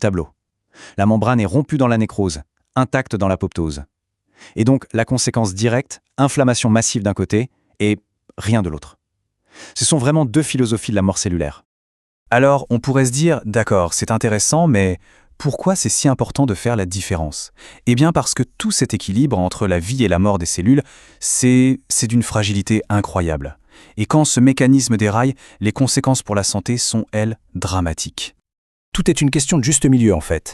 tableau. La membrane est rompue dans la nécrose, intacte dans l'apoptose. Et donc, la conséquence directe, inflammation massive d'un côté et rien de l'autre. Ce sont vraiment deux philosophies de la mort cellulaire. Alors, on pourrait se dire, d'accord, c'est intéressant, mais pourquoi c'est si important de faire la différence? Eh bien parce que tout cet équilibre entre la vie et la mort des cellules, c'est d'une fragilité incroyable. Et quand ce mécanisme déraille, les conséquences pour la santé sont, elles, dramatiques. Tout est une question de juste milieu en fait.